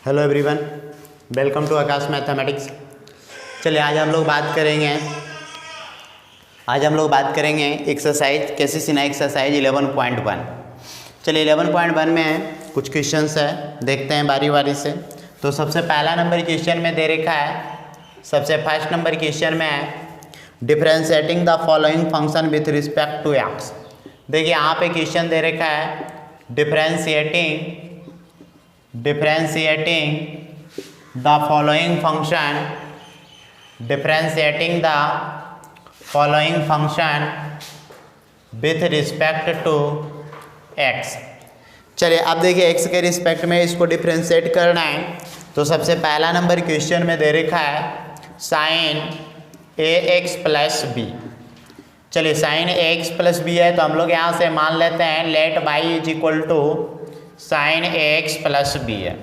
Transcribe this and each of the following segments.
Hello everyone, welcome to Aakash mathematics. चलिए आज हम लोग बात करेंगे एक्सरसाइज कैसीसिना एक्सरसाइज 11.1। चलिए 11.1 में कुछ क्वेश्चंस है, देखते हैं बारी बारी से। तो सबसे पहला नंबर क्वेश्चन में दे रखा है, सबसे फर्स्ट नंबर क्वेश्चन में है differentiating the following function with respect to X. देखिए यहाँ पे क्वेश्चन दे रखा है डिफरेंशिएटिंग the following function with respect to x। चलिए अब देखिए x के रिस्पेक्ट में इसको डिफरेंशिएट करना है। तो सबसे पहला नंबर क्वेश्चन में दे रखा है साइन ax प्लस बी। चलिए साइन ax प्लस बी है तो हम लोग यहाँ से मान लेते हैं let y is equal to sine ax plus B है।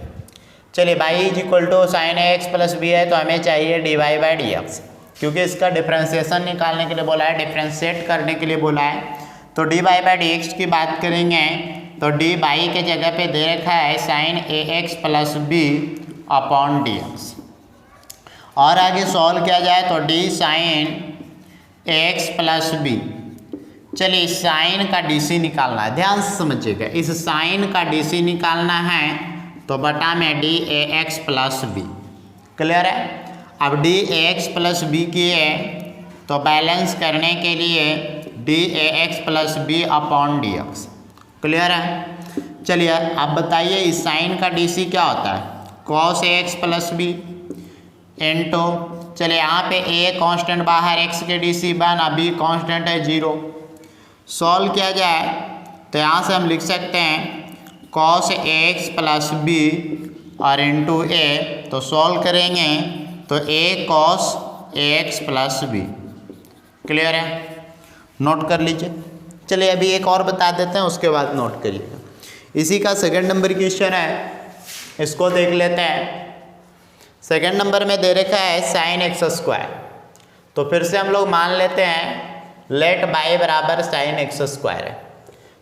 चलिए y is equal to sine ax plus B है तो हमें चाहिए dy बाई डी एक्स, क्योंकि इसका डिफ्रेंसिएशन निकालने के लिए बोला है, डिफ्रेंशिएट करने के लिए बोला है। तो dy बाई डी एक्स की बात करेंगे तो dy के जगह पे दे रखा है sine ax plus B upon D X. और आगे सॉल्व किया जाए तो D sine ax plus B. चलिए साइन का डीसी निकालना है, ध्यान से समझिएगा। इस साइन का डीसी निकालना है तो बटा में d a x plus b. Clear है। अब d a x plus b किए तो बैलेंस करने के लिए d a x plus B upon D x. Clear है। चलिए अब बताइए इस साइन का डीसी क्या होता है, cos A x plus B into, चलिए यहाँ पे ए कांस्टेंट बाहर, एक्स के डीसी 1, बी कांस्टेंट है 0। सॉल्व किया जाए तो यहाँ से हम लिख सकते हैं कॉस एक्स प्लस बी और इंटू ए। तो सॉल्व करेंगे तो a cos x plus b. Clear है, नोट कर लीजिए। चलिए अभी एक और बता देते हैं, उसके बाद नोट करिएगा। इसी का सेकंड नंबर क्वेश्चन है, इसको देख लेते हैं। सेकंड नंबर में दे रखा है साइन एक्स स्क्वायर। तो फिर से हम लोग मान लेते हैं लेट y बराबर साइन एक्स स्क्वायर है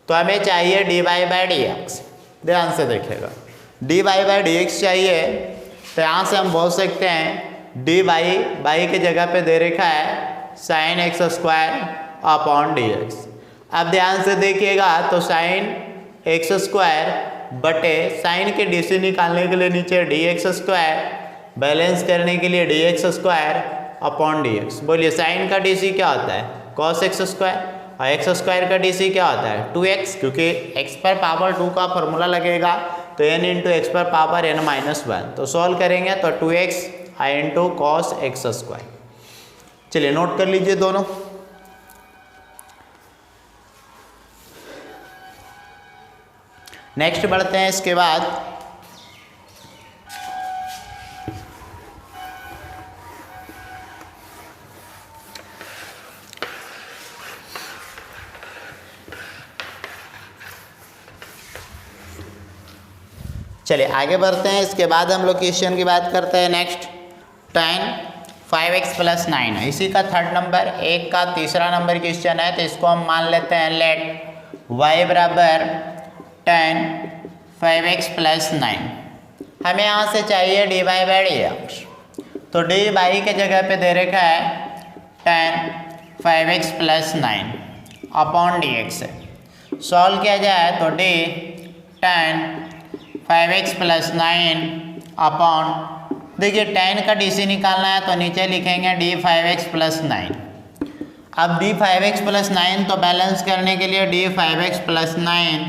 तो हमें चाहिए d y by d x. ध्यान से देखिएगा, d y by d x चाहिए तो यहाँ से हम बोल सकते हैं डी वाई के जगह पे दे रखा है sign x square upon D x. अब ध्यान से देखिएगा तो साइन एक्स स्क्वायर बटे साइन के डीसी निकालने के लिए नीचे डी एक्स स्क्वायर, बैलेंस करने के लिए d x square upon D x. बोलिए साइन का डीसी क्या होता है, कॉस एक्स स्क्वायर, और एक्स स्क्वायर का डीसी क्या होता है 2x, क्योंकि x पर पावर 2 का फॉर्मूला लगेगा तो n इंटू एक्स पर पावर n माइनस 1। तो सॉल्व करेंगे तो 2x into cos x square. चलिए नोट कर लीजिए दोनों। नेक्स्ट बढ़ते हैं। इसके बाद चलिए आगे बढ़ते हैं। इसके बाद हम लोग क्वेश्चन की बात करते हैं। नेक्स्ट tan 5x प्लस 9 है, इसी का थर्ड नंबर, एक का तीसरा नंबर क्वेश्चन है। तो इसको हम मान लेते हैं लेट y बराबर tan 5x प्लस 9। हमें यहाँ से चाहिए d y by d x. तो डी वाई के जगह पे दे रखा है tan 5x plus 9 upon D x है। सॉल्व किया जाए तो d tan 5x plus 9 upon, देखिए tan का डीसी निकालना है तो नीचे लिखेंगे डी 5x प्लस 9। अब डी 5x प्लस 9 तो बैलेंस करने के लिए डी 5x प्लस 9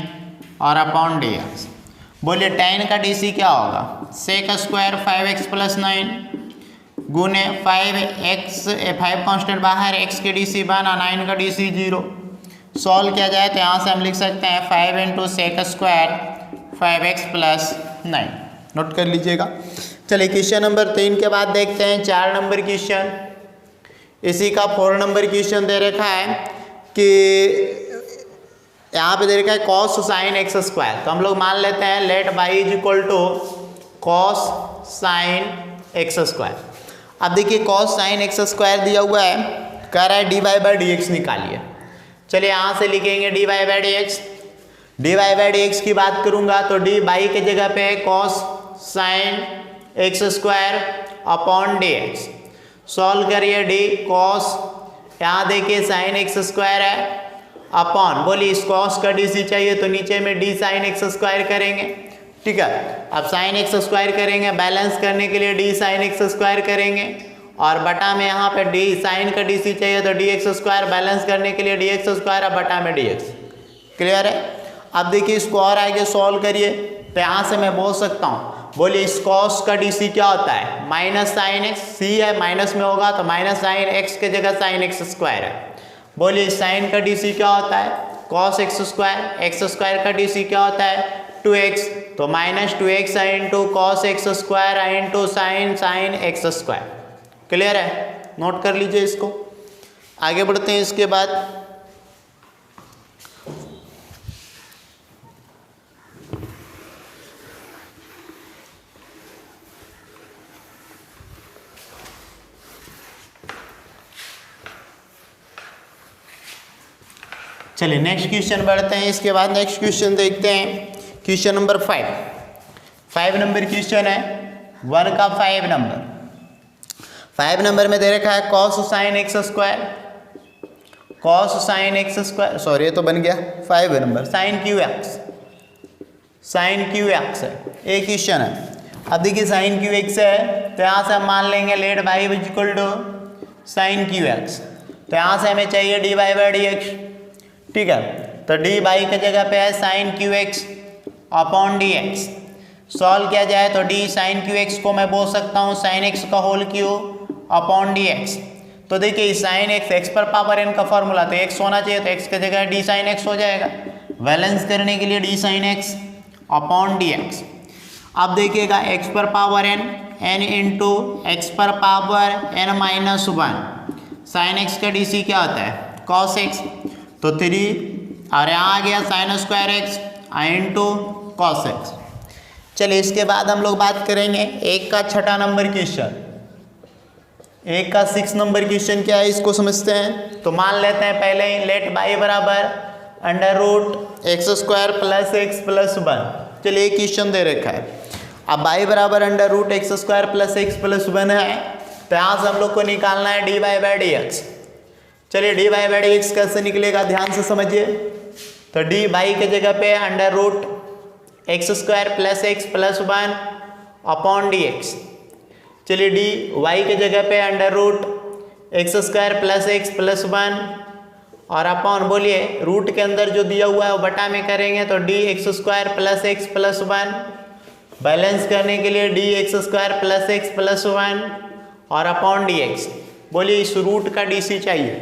और अपॉन डी एक्स। बोलिए tan का डीसी क्या होगा, सेक स्क्वायर 5x प्लस 9 गुने 5 कांस्टेंट बाहर, x के डीसी 1 और 9 का डीसी 0। सॉल्व किया जाए तो यहाँ से हम लिख सकते हैं 5 into sec square 5x plus 9। Note कर लीजिएगा। चलिए क्वेश्चन नंबर 3 के बाद देखते हैं 4 नंबर क्वेश्चन। इसी का 4 नंबर क्वेश्चन दे रखा है कि यहाँ पे दे रखा है कॉस साइन एक्स स्क्वायर। तो हम लोग मान लेते हैं let y is equal to cos sine x square. अब देखिए कॉस साइन एक्स स्क्वायर दिया हुआ है, कह रहा है d y by d x निकालिए। चलिए यहाँ से लिखेंगे d y by d x. D y by d x की बात करूंगा तो डी बाई के जगह पे cos sine x square upon D x. Solve करिए डी कॉस, यहाँ देखिए साइन एक्स स्क्वायर है अपॉन, बोलिए इस कॉस का डी सी चाहिए तो नीचे में डी साइन एक्स स्क्वायर करेंगे, ठीक है। अब साइन एक्स स्क्वायर करेंगे, बैलेंस करने के लिए डी साइन एक्स स्क्वायर करेंगे, और बटा में यहाँ पे डी साइन का डी सी चाहिए तो डी एक्स स्क्वायर, बैलेंस करने के लिए डी एक्स स्क्वायर, अब बटा में डी एक्स। क्लियर है। अब देखिए इसको और आगे सॉल्व करिए तो यहाँ से मैं बोल सकता हूँ, बोलिए इस कॉस का डी सी क्या होता है, माइनस साइन एक्स, सी है माइनस में होगा तो माइनस साइन एक्स के जगह साइन एक्स स्क्वायर है। बोलिए साइन का डी सी क्या होता है, कॉस एक्स स्क्वायर का डी सी क्या होता है 2x, तो minus 2x into cos x square into sine x square. Clear है, नोट कर लीजिए इसको। आगे बढ़ते हैं इसके बाद। चलिए नेक्स्ट क्वेश्चन बढ़ते हैं। इसके बाद नेक्स्ट क्वेश्चन देखते हैं, क्वेश्चन नंबर 5 नंबर क्वेश्चन है, 1 का 5 नंबर। 5 नंबर में दे रखा है cos sine x square, sorry ये तो बन गया 5 नंबर, साइन क्यू एक्स है, एक क्वेश्चन है। अब देखिए साइन क्यू एक्स है तो यहाँ से हम मान लेंगे let y equal to sine cube x, तो यहाँ से हमें चाहिए d y by d x, ठीक है। तो डी वाई के जगह पे है sine cube x upon D x. Solve किया जाए तो डी साइन क्यू एक्स को मैं बोल सकता हूँ साइन एक्स का whole cube upon D x. तो देखिए साइन एक्स पर पावर एन का फॉर्मूला, तो एक्स होना चाहिए तो एक्स की जगह डी साइन एक्स हो जाएगा। बैलेंस करने के लिए d sine x upon D x. अब देखिएगा एक्स पर पावर एन इंटू एक्स पर power n minus 1, sine x का डी सी क्या होता है कॉस एक्स, तो 3 और यहाँ आ गया sine square x into cos x. चलिए इसके बाद हम लोग बात करेंगे एक का 6 नंबर क्वेश्चन, एक का 6 नंबर क्वेश्चन क्या है इसको समझते हैं। तो मान लेते हैं पहले ही लेट बाई बराबर under root x square plus x plus 1। चलिए एक क्वेश्चन दे रखा है, अब बाई बराबर under root x square plus x plus 1 है, तो यहाँ से हम लोग को निकालना है d y by d x. चलिए d y by d x कैसे निकलेगा ध्यान से समझिए। तो डी वाई के जगह पे under root x square plus x plus 1 upon D x. चलिए डी वाई के जगह पे under root x square plus x plus 1 और अपॉन, बोलिए रूट के अंदर जो दिया हुआ है वो बटा में करेंगे तो d x square plus x plus 1। Balance करने के लिए d x square plus x plus 1 और अपॉन डी एक्स। बोलिए इस रूट का डी सी चाहिए,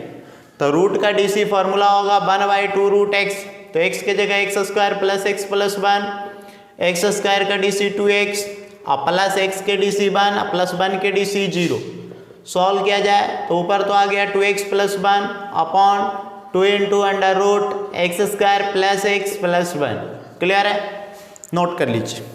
तो रूट का डी सी फॉर्मूला होगा 1/2 रूट एक्स, तो एक्स के जगह x square plus x plus 1, x square का डी सी 2x और प्लस एक्स के डी सी 1 प्लस 1 के डी सी 0। सॉल्व किया जाए तो ऊपर तो आ गया 2x plus 1 upon 2 into under root x square plus x plus 1। Clear है, नोट कर लीजिए।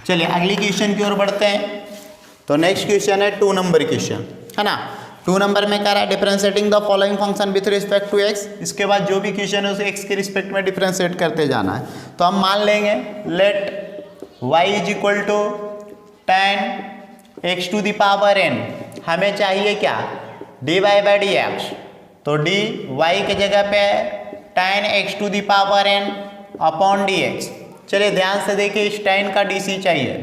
चलिए अगली क्वेश्चन की ओर बढ़ते हैं। तो नेक्स्ट क्वेश्चन है 2 नंबर क्वेश्चन, है ना। 2 नंबर में कह रहा है differentiating the following function with respect to x. इसके बाद जो भी क्वेश्चन है उसे एक्स के रिस्पेक्ट में डिफरेंशिएट करते जाना है। तो हम मान लेंगे let y is equal to tan x to the power n। हमें चाहिए क्या dy बाई डी एक्स, तो dy के जगह पे tan x to the power n upon dx। चलिए ध्यान से देखिए, इस tan का डीसी चाहिए,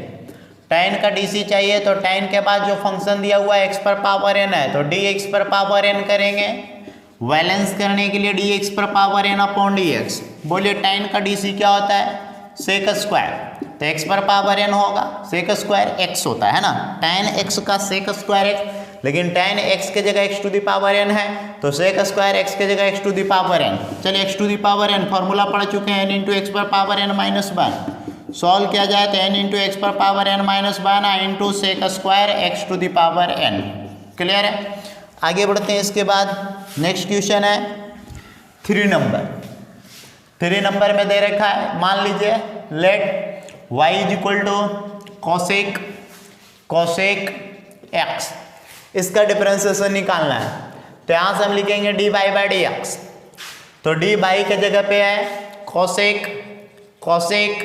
tan का डीसी चाहिए तो tan के बाद जो फंक्शन दिया हुआ है x पर पावर n है तो dx पर पावर n करेंगे। बैलेंस करने के लिए dx पर पावर n अपॉन dx। बोलिए tan का डीसी क्या होता है सेक स्क्वायर, तो x पर पावर n होगा, सेक स्क्वायर x होता है ना, tan x का सेक स्क्वायर x, लेकिन tan x के जगह x to the power n है तो सेक स्क्वायर x के जगह x to the power n। चलिए x to the power n formula पढ़ चुके हैं n इंटू एक्स पर पावर n माइनस 1। सॉल्व किया जाए तो n इंटू एक्स पर power n minus 1 into sec square x to the power n। Clear है, आगे बढ़ते हैं। इसके बाद नेक्स्ट क्वेश्चन है 3 नंबर। 3 नंबर में दे रखा है, मान लीजिए let y is equal to cosec x। इसका डिफरेंशिएशन निकालना है। तो यहाँ से हम लिखेंगे dy बाई डी एक्स। तो डी बाई के जगह पे है cosec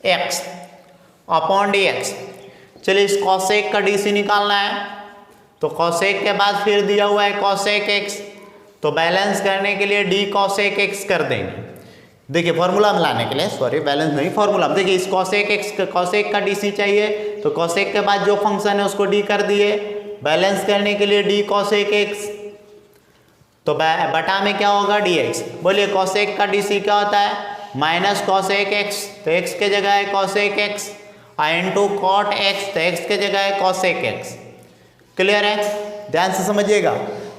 x upon D x. चलिए इस कॉसेक का डी सी निकालना है। तो कॉसेक के बाद फिर दिया हुआ है कॉसेक एक्स, तो बैलेंस करने के लिए डी कॉसेक एक्स कर देंगे। देखिए फॉर्मूला में लाने के लिए, सॉरी बैलेंस नहीं फॉर्मूला, देखिए इस कॉसेक का डी सी चाहिए, तो कॉसेक के बाद जो फंक्शन है उसको डी कर दिए। बैलेंस करने के लिए डी कॉसेक एक्स, तो बटा में क्या होगा डी एक्स। बोलिए कॉसेक का डी सी क्या होता है, माइनस कॉसेक एक्स, तो एक्स के जगह है cosec x, into cot x, तो एक्स के जगह है कॉसेक एक्स। क्लियर है, ध्यान से समझिएगा।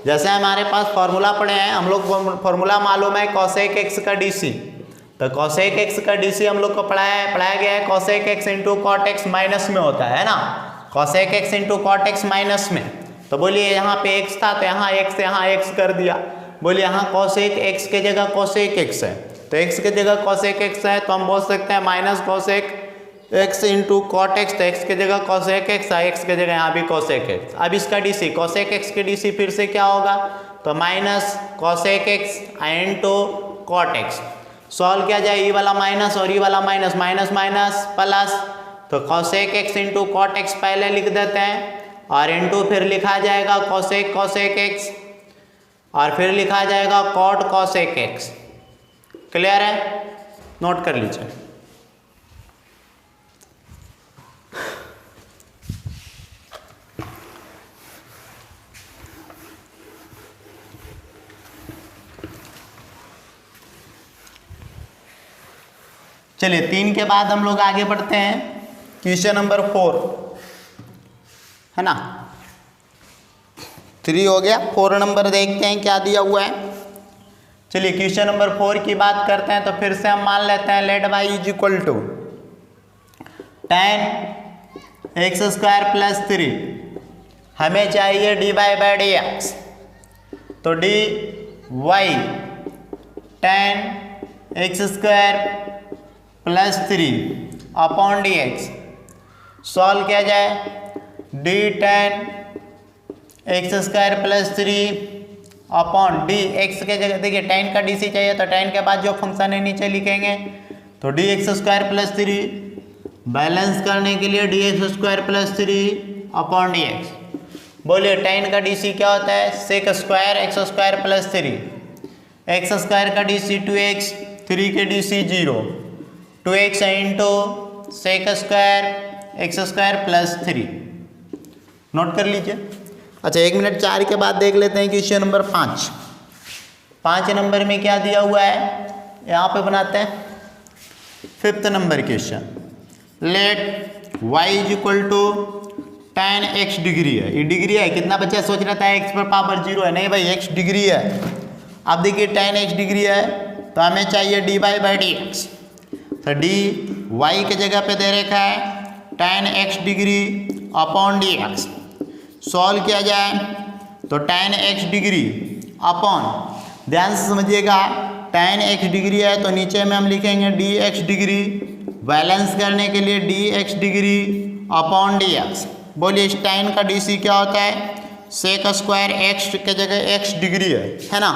जैसे हमारे पास फॉर्मूला पढ़े हैं, हम लोग फॉर्मूला मालूम है कॉसेक एक्स का डी सी, तो कॉसेक एक्स का डी सी हम लोग को पढ़ाया गया है cosec x into cot x minus में होता है ना, cosec x into cot x minus में। तो बोलिए यहाँ पे एक्स था तो यहाँ एक्स कर दिया। बोलिए यहाँ कॉसेक एक्स के जगह कॉसेक एक्स है, तो एक्स के जगह कॉसेक एक्स है, तो हम बोल सकते हैं minus cosec x into cot x, तो एक्स के जगह कॉसेक एक्स है, एक्स के जगह यहाँ भी कॉसेक एक्स। अब इसका डी सी कॉसेक एक्स के डी सी फिर से क्या होगा, तो minus cosec x into cot x. Solve किया जाए, ई वाला माइनस और ई वाला माइनस, माइनस माइनस प्लस, तो cosec x into cot x पहले लिख देते हैं और इंटू फिर लिखा जाएगा कॉसेक एक्स और फिर लिखा जाएगा कॉट कॉसेक एक्स। क्लियर है, नोट कर लीजिए। चलिए 3 के बाद हम लोग आगे बढ़ते हैं, क्वेश्चन नंबर 4 है ना। 3 हो गया, 4 नंबर देखते हैं क्या दिया हुआ है। चलिए क्वेश्चन नंबर 4 की बात करते हैं, तो फिर से हम मान लेते हैं let y is equal to tan x square plus 3, हमें चाहिए d y by d x, तो d y tan x square plus 3 upon D x. Solve किया जाए, d tan x square plus 3 upon D x के जगह, देखिए tan का D सी चाहिए, तो tan के बाद जो फंक्शन है नीचे लिखेंगे, तो d x square plus 3 balance करने के लिए d x square plus 3 upon D x. बोलिए tan का डी सी क्या होता है, sec square x square plus 3, x square का डी सी 2x, 3 के D C 0, 2x into sec square x square plus 3। Note कर लीजिए। अच्छा 1 मिनट 4 के बाद देख लेते हैं क्वेश्चन नंबर 5। 5 नंबर में क्या दिया हुआ है, यहाँ पे बनाते हैं 5th number question. Let y is equal to tan x degree है, ये डिग्री है, कितना बच्चा सोच रहा था x पर पावर 0 है, नहीं भाई x डिग्री है। अब देखिए tan x डिग्री है, तो हमें चाहिए d y by d x, तो डी वाई के जगह पे दे रखा है tan x degree upon D x. Solve किया जाए, तो tan x डिग्री अपॉन, ध्यान से समझिएगा, tan x डिग्री है तो नीचे में हम लिखेंगे डी एक्स डिग्री, बैलेंस करने के लिए d x degree upon D x. बोलिए इस tan का डी सी क्या होता है, सेक स्क्वायर एक्स के जगह एक्स डिग्री है ना।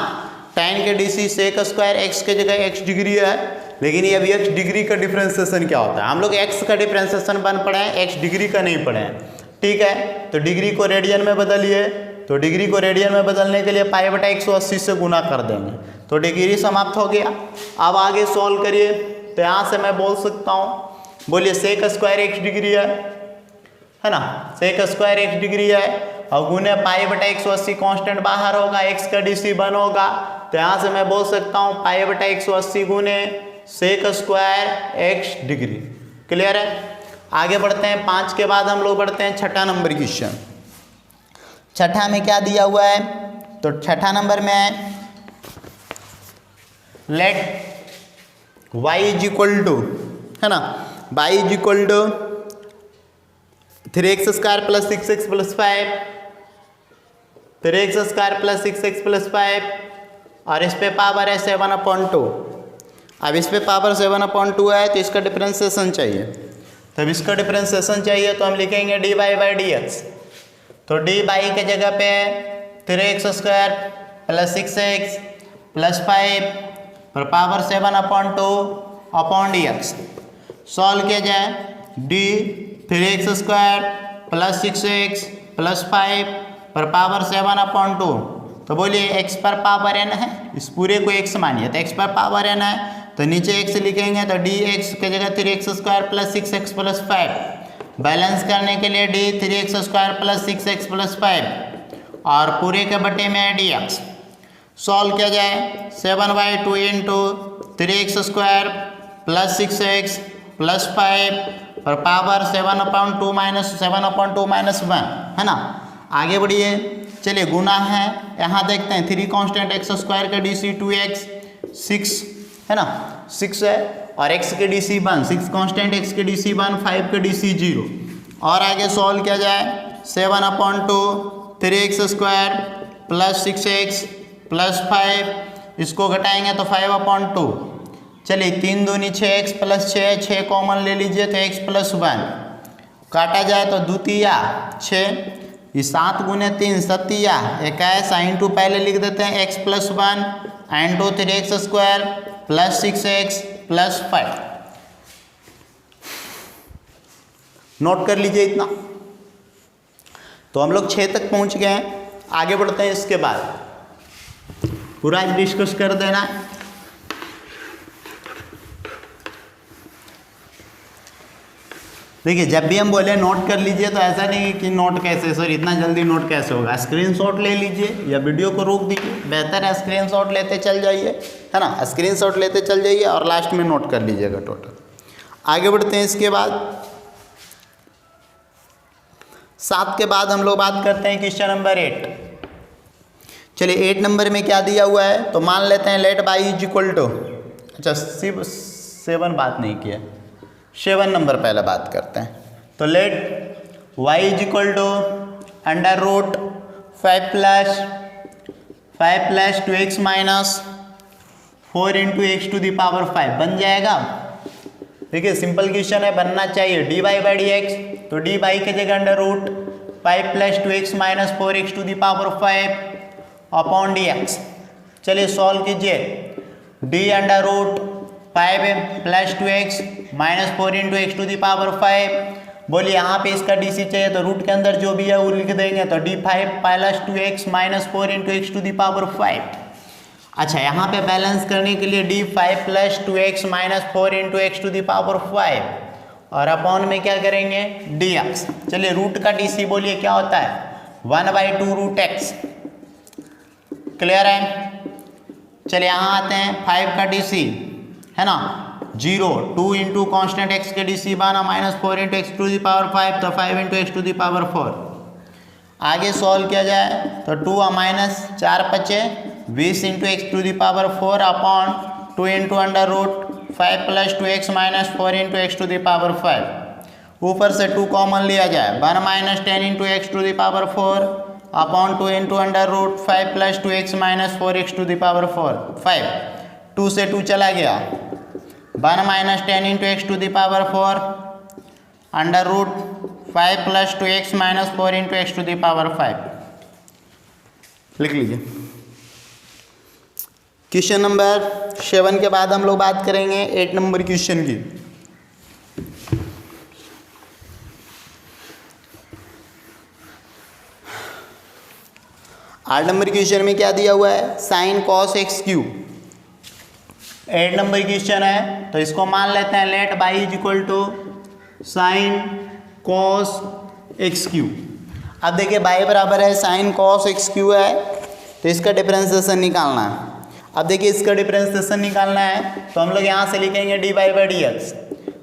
tan के D C sec square x के जगह एक्स डिग्री है, लेकिन ये अभी एक्स डिग्री का डिफ्रेंसिएशन क्या होता है, हम लोग एक्स का डिफ्रेंसिएशन पढ़े हैं, एक्स डिग्री का नहीं पढ़े हैं। ठीक है, तो डिग्री को रेडियन में बदलिए, तो डिग्री को रेडियन में बदलने के लिए पाई बटा 180 से गुना कर देंगे, तो डिग्री समाप्त हो गया। अब आगे सॉल्व करिए, तो यहाँ से मैं बोल सकता हूँ, बोलिए सेक स्क्वायर एक्स डिग्री है ना, सेक स्क्वायर एक्स डिग्री है और गुने पाई बटा 180, कांस्टेंट बाहर होगा, एक्स का डी सी 1 होगा, तो यहाँ से मैं बोल सकता हूँ पाई बटा 180 गुने sec square x degree. Clear है, आगे बढ़ते हैं। 5 के बाद हम लोग बढ़ते हैं 6ठा नंबर क्वेश्चन। 6ठा में क्या दिया हुआ है, तो 6ठा नंबर में let y is equal to, है ना, y is equal to 3x square plus 6x plus 5, 3x square plus 6x plus 5 और इस पे पावर है 7/2। अब इस पे पावर 7/2 है, तो इसका डिफरेंशिएशन चाहिए, तब इसका डिफरेंशिएशन चाहिए तो हम लिखेंगे d y by d x, तो डी बाई के जगह पे 3x² प्लस 6x प्लस 5 पर पावर 7/2 अपॉन dx। सॉल्व किया जाए D 3x² plus 6x plus 5 पर पावर 7/2, तो बोलिए x पर पावर n है, इस पूरे को x मानिए तो x पर पावर n है, तो नीचे x लिखेंगे तो dx के जगह 3x² plus 6x plus 5, balance करने के लिए d 3x² plus 6x plus 5 और पूरे के बटे में dx। सॉल्व किया जाए 7/2 into 3x² plus 6x plus 5 और पावर 7/2 माइनस 7/2 माइनस 1 है ना। आगे बढ़िए, चलिए गुना है, यहाँ देखते हैं 3 कांस्टेंट x² का DC 2x 6 है ना, 6 है और x के DC 1, 6 कांस्टेंट x के DC 1, 5 के DC 0। और आगे सॉल्व किया जाए 7/2 3x² प्लस 6x प्लस 5, इसको घटाएंगे तो 5/2। चलिए 3 दूनी 6x प्लस 6 कॉमन ले लीजिए तो x प्लस 1, काटा जाए तो द्वितीया 6, ये 7 गुने 3 सतिया 21, इंटू पहले लिख देते हैं x plus 1 into 3x² plus 6x plus 5। Note कर लीजिए इतना। तो हम लोग 6 तक पहुंच गए हैं, आगे बढ़ते हैं। इसके बाद पूरा डिस्कस कर देना। देखिए जब भी हम बोले नोट कर लीजिए तो ऐसा नहीं कि नोट कैसे, सर इतना जल्दी नोट कैसे होगा, स्क्रीनशॉट ले लीजिए या वीडियो को रोक दीजिए, बेहतर है स्क्रीनशॉट लेते चल जाइए, है ना, स्क्रीनशॉट लेते चल जाइए और लास्ट में नोट कर लीजिएगा टोटल। आगे बढ़ते हैं। इसके बाद 7 के बाद हम लोग बात करते हैं क्वेश्चन नंबर 8। चलिए 8 नंबर में क्या दिया हुआ है, तो मान लेते हैं let y is equal to, अच्छा 7 बात नहीं किया, 7 नंबर पहले बात करते हैं। तो let y is equal to under root 5 plus 2x minus 4 into x to the power 5 बन जाएगा। देखिए सिंपल क्वेश्चन है, बनना चाहिए dy बाई dx, तो dy के जगह under root 5 plus 2x minus 4x to the power 5 upon dx। चलिए सॉल्व कीजिए, d under root 5 plus 2x minus 4 into x to the power 5। बोलिए यहाँ पे इसका DC चाहिए तो रूट के अंदर जो भी है वो लिख देंगे, तो d5 plus 2x minus 4 into x to the power 5। अच्छा यहाँ पे बैलेंस करने के लिए d5 plus 2x minus 4 into x to the power 5 और अपॉन में क्या करेंगे dx। चलिए रूट का DC बोलिए क्या होता है 1/2 रूट x, क्लियर है। चलिए यहाँ आते हैं 5 का DC है ना 0, 2 इंटू कॉन्स्टेंट x के DC 1 minus 4 into x to the power 5, तो 5 into x to the power 4। आगे सॉल्व किया जाए तो 2 माइनस 4 बचे 20 into x to the power 4 upon 2 into under root 5 plus 2x minus 4 into x to the power 5। ऊपर से 2 common लिया जाए 1 minus 10 into x to the power 4 upon 2 into under root 5 plus 2x minus 4x to the power 5। 2 से 2 चला गया 1 minus 10 into x to the power 4 under root 5 plus 2x minus 4 into x to the power 5। लिख लीजिए। Question number 7 के बाद हम लोग बात करेंगे 8 नंबर क्वेश्चन की। आठ नंबर क्वेश्चन में क्या दिया हुआ है sine cos x cube. 8 number question है तो इसको मान लेते हैं let y is equal to sine cos x cube. अब देखिए बाई बराबर है साइन कॉस एक्स क्यू है, तो इसका डिफरेंशिएशन निकालना है। अब देखिए इसका डिफरेंशिएशन निकालना है तो हम लोग यहाँ से लिखेंगे D y by d x.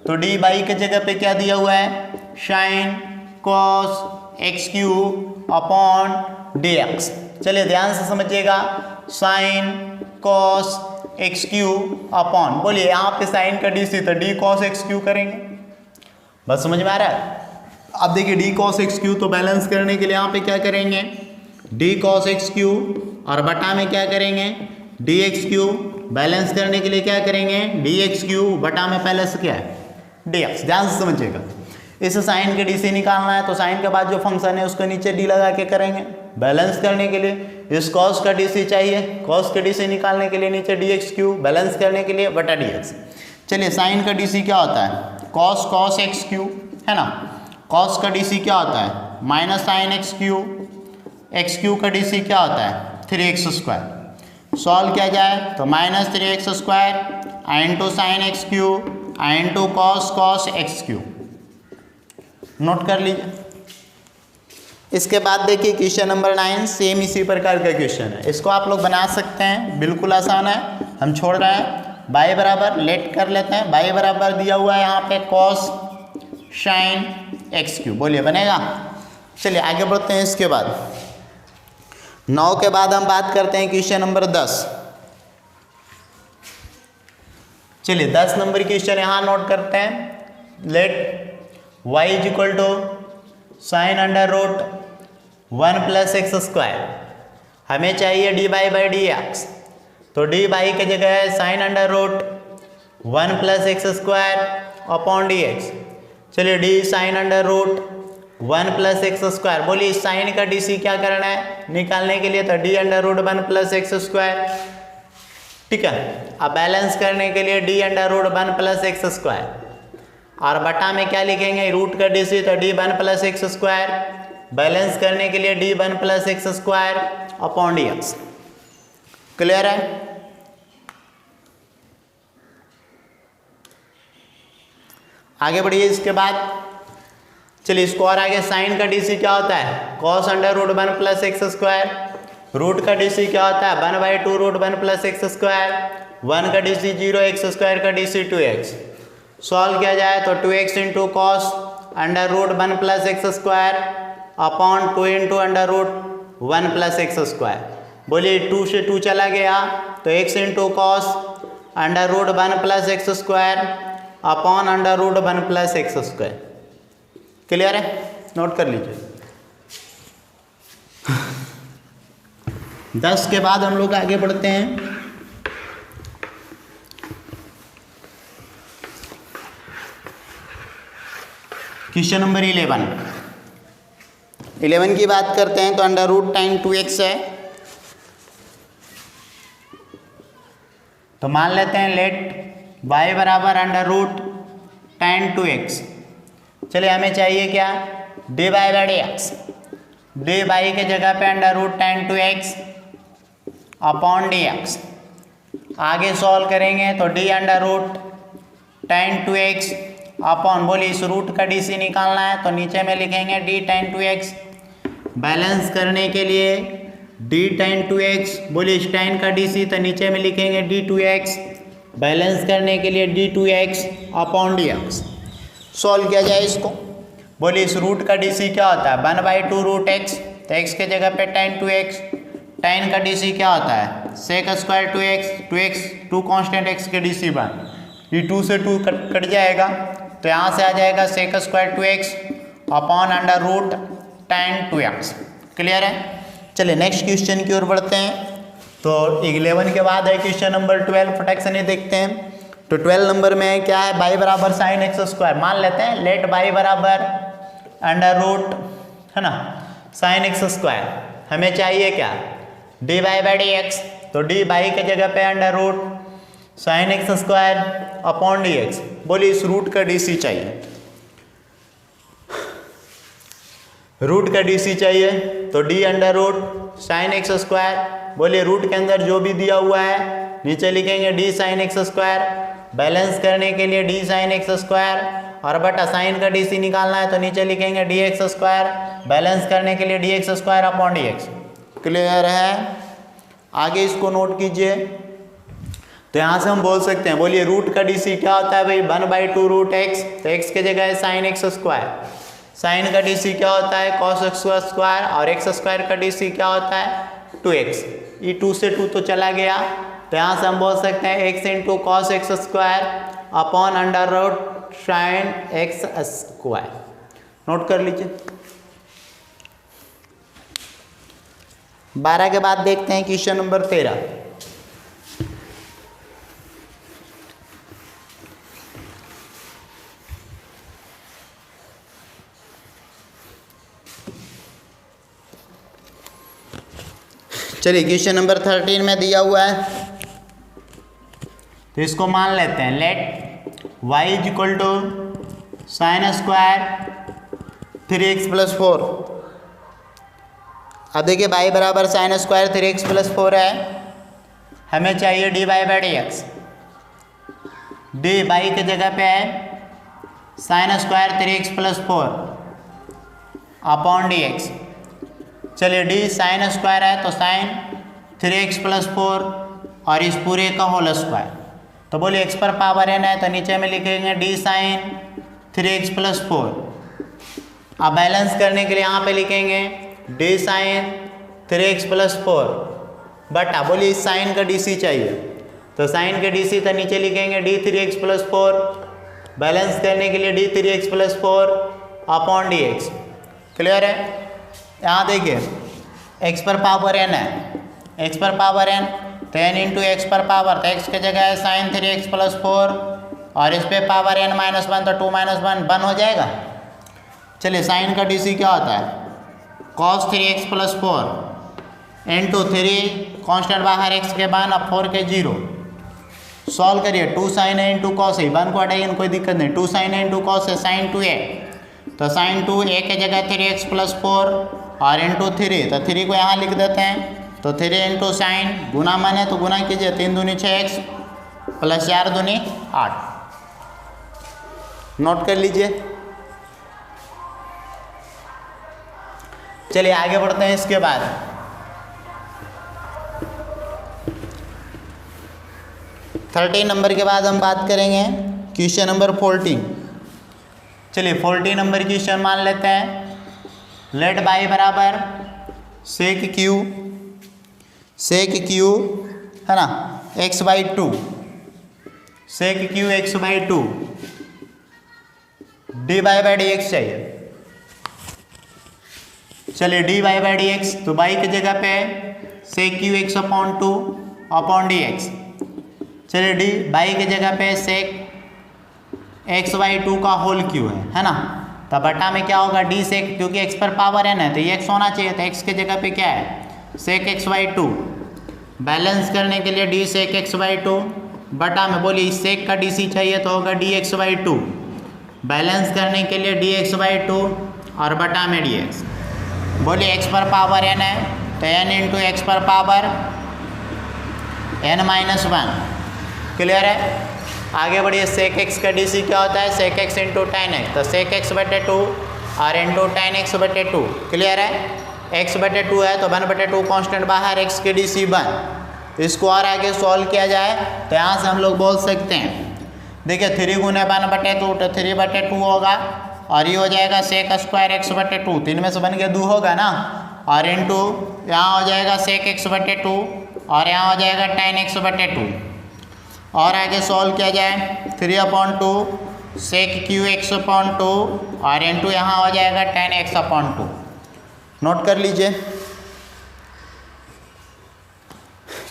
तो डी बाई के जगह पे क्या दिया हुआ है sine cos x Q upon D x. चलिए ध्यान से समझिएगा, sign cos x Q upon, बोलिए यहाँ पे साइन का डी सी तो डी कॉस एक्स क्यू करेंगे, बस समझ में आ रहा है। अब देखिए डी कॉस एक्स क्यू तो बैलेंस करने के लिए यहाँ पे क्या करेंगे डी कॉस एक्स क्यू और बटा में क्या करेंगे डी एक्स क्यू। बैलेंस करने के लिए क्या करेंगे डी एक्स क्यू बटा में पहले से क्या है डी एक्स। ध्यान से समझिएगा, इस साइन के डी सी निकालना है तो साइन के बाद जो फंक्शन है उसको नीचे डी लगा के करेंगे। बैलेंस करने के लिए इस कॉस का डी सी चाहिए, कॉस के डी सी निकालने के लिए नीचे डी एक्स क्यू, बैलेंस करने के लिए बटा डी एक्स। चलिए साइन का डी सी क्या होता है, कॉस कॉस एक्स क्यू है ना। कॉस का डी सी क्या होता है माइनस साइन एक्स क्यू का डी सी क्या होता है 3x²। सॉल्व किया जाए तो minus 3x² into sine x Q into cos cos x Q. Note कर लीजिए। इसके बाद देखिए क्वेश्चन नंबर 9 सेम इसी प्रकार का क्वेश्चन है, इसको आप लोग बना सकते हैं, बिल्कुल आसान है। हम छोड़ रहे हैं बाई बराबर लेट कर लेते हैं, बाई बराबर दिया हुआ है यहाँ पे कॉस साइन एक्स क्यू, बोलिए बनेगा। चलिए आगे बढ़ते हैं। इसके बाद 9 के बाद हम बात करते हैं क्वेश्चन नंबर 10। चलिए 10 नंबर क्वेश्चन यहाँ नोट करते हैं। Let y is equal to sine under root 1 plus x²। हमें चाहिए dy बाई डी एक्स, तो dy की जगह है sine under root 1 plus x² upon D x. चलिए d sine under root 1 plus x², बोलिए साइन का डी सी क्या करना है निकालने के लिए, तो d under root 1 plus x²। ठीक है, अब बैलेंस करने के लिए d under root 1 plus x², और बटा में क्या लिखेंगे रूट का डी सी, तो डी 1 प्लस x², बैलेंस करने के लिए D 1 plus x² upon D x. Clear है। आगे बढ़िए। इसके बाद चलिए इसको और आगे, साइन का डी सी क्या होता है cos under root 1 plus x², root का डी सी क्या होता है 1/2 रूट 1 प्लस x², 1 का डी सी 0, x² का डी सी 2x। सॉल्व किया जाए तो 2x into cos under root 1 plus x² upon 2 into under root 1 plus x²। बोलिए 2 से 2 चला गया तो x into cos under root 1 plus x² upon under root 1 plus x²। Clear है, नोट कर लीजिए। 10 के बाद हम लोग आगे बढ़ते हैं। क्वेश्चन नंबर 11 की बात करते हैं तो अंडर रूट टाइम 2x है, तो मान लेते हैं लेट y बराबर अंडर रूट टाइम 2x। चलिए हमें चाहिए क्या d y by d x, d by के जगह पे under root time 2x upon D x. आगे सॉल्व करेंगे तो d under root time 2x upon, बोलिए इस रूट का डी सी निकालना है तो नीचे में लिखेंगे डी टाइम 2x। बैलेंस करने के लिए डी टाइम 2x, बोलिए इस टाइम का डी सी तो नीचे में लिखेंगे डी 2x, बैलेंस करने के लिए D 2x upon D x. Solve किया जाए इसको, बोलिए इस रूट का डी सी क्या होता है 1/2 रूट x, तो x के जगह पे टाइम 2x, टाइम का डी सी क्या होता है sec² 2x, 2 कांस्टेंट x के डी सी 1, ये 2 से 2 कट जाएगा तो यहाँ से आ जाएगा sec² 2x upon under root time 2x। Clear है। चलिए नेक्स्ट क्वेश्चन की ओर बढ़ते हैं। तो 11 के बाद है क्वेश्चन नंबर 12, फटाक से नहीं देखते हैं। तो 12 नंबर में क्या है y बराबर साइन x², मान लेते हैं लेट y बराबर अंडर रूट है ना साइन x²। हमें चाहिए क्या d y by d x, तो डी बाई के जगह पे under root sine x² upon D x. बोलिए इस रूट का डी सी चाहिए, रूट का डी सी चाहिए तो d under root sine x², बोलिए रूट के अंदर जो भी दिया हुआ है नीचे लिखेंगे डी साइन x², बैलेंस करने के लिए डी साइन x², और बटा साइन का डी सी निकालना है तो नीचे लिखेंगे डी x², बैलेंस करने के लिए D x² upon D x. Clear है। आगे इसको नोट कीजिए। तो यहाँ से हम बोल सकते हैं, बोलिए रूट का डी सी क्या होता है भाई 1/2 रूट x, तो x के जगह है साइन x², साइन का डी सी क्या होता है cos x², और x² का डी सी क्या होता है 2x। ये 2 से 2 तो चला गया तो यहाँ से हम बोल सकते हैं x into cos x² upon under root sine x²। Note कर लीजिए। 12 के बाद देखते हैं क्वेश्चन नंबर 13। चलिए क्वेश्चन नंबर 13 में दिया हुआ है, तो इसको मान लेते हैं। Let y is equal to sine square 3x plus 4। अब देखिए y बराबर साइन स्क्वायर 3x प्लस 4 है, हमें चाहिए dy by d x. D y के जगह पे है sign square 3x plus 4 upon D x. चलिए डी साइन स्क्वायर है तो साइन 3x प्लस 4 और इस पूरे का होल स्क्वायर, तो बोलिए x पर पावर n है तो नीचे में लिखेंगे डी साइन 3x प्लस 4। अब बैलेंस करने के लिए यहाँ पे लिखेंगे डी साइन 3x प्लस 4 बटा, बोलिए इस साइन का डी सी चाहिए तो साइन के डी सी तो नीचे लिखेंगे डी 3x प्लस 4, बैलेंस करने के लिए D 3x plus 4 upon D x. Clear है? यहाँ देखिए x पर पावर n है, x पर पावर n तो n इंटू एक्स पर पावर, तो x की जगह है साइन 3x प्लस 4 और इस पे पावर n माइनस 1 तो 2 माइनस 1 हो जाएगा। चलिए साइन का डी सी क्या होता है cos 3x plus 4 into 3 constant बाहर x के 1 अब 4 के 0। सॉल्व करिए, 2 साइन है इंटू कॉस है, 1 को हटाइए कोई दिक्कत नहीं, 2 साइन है इंटू कॉस है साइन 2a, तो साइन 2a के जगह 3x प्लस 4 और इंटू 3, तो 3 को यहाँ लिख देते हैं, तो 3 इंटू साइन गुना मन है तो गुना कीजिए, 3 दूनी 6x प्लस 4 दूनी 8। नोट कर लीजिए। चलिए आगे बढ़ते हैं। इसके बाद थर्टीन नंबर के बाद हम बात करेंगे क्वेश्चन नंबर 14। चलिए 14 नंबर क्वेश्चन मान लेते हैं। लेट बाई बराबर सेक क्यू है ना x by 2, sec cube x by 2 d by d x चाहिए। चलिए डी बाई डी एक्स, तो बाई की जगह पे sec cube x upon 2 upon D x. चलिए डी बाई की जगह पे सेक x बाई 2 का होल क्यू है ना, तो बटा में क्या होगा डी सेक, क्योंकि x पर पावर n है तो ये x होना चाहिए, तो x के जगह पे क्या है सेक x बाई 2। बैलेंस करने के लिए डी सेक x बाई 2 बटा में, बोलिए इस सेक का डी सी चाहिए तो होगा डी एक्स बाई 2, बैलेंस करने के लिए डी एक्स बाई 2 और बटा में डी एक्स। बोलिए x पर पावर n है तो n इंटू एक्स पर पावर n माइनस 1। क्लियर है? आगे बढ़िए। सेक x का डी सी क्या होता है सेक x इंटू टेन एक्स, तो सेक x बटे 2 और इंटू टेन एक्स बटे 2। क्लियर है? x बटे 2 है तो 1 बटे 2 कॉन्स्टेंट बाहर, x के डी सी 1। इसको और आगे सॉल्व किया जाए तो यहाँ से हम लोग बोल सकते हैं, देखिए 3 गुने 1 बटे 2 तो 3 बटे 2 होगा और ये हो जाएगा सेक स्क्वायर x बटे 2, 3 में से बन के 2 होगा ना, और इंटू यहाँ हो जाएगा सेक x बटे 2 और यहाँ हो जाएगा टेन एक्स बटे 2। और आगे सॉल्व किया जाए 3 upon 2 sec cube x upon 2 और इंटू यहाँ हो जाएगा टेन एक्स अपॉन 2। नोट कर लीजिए।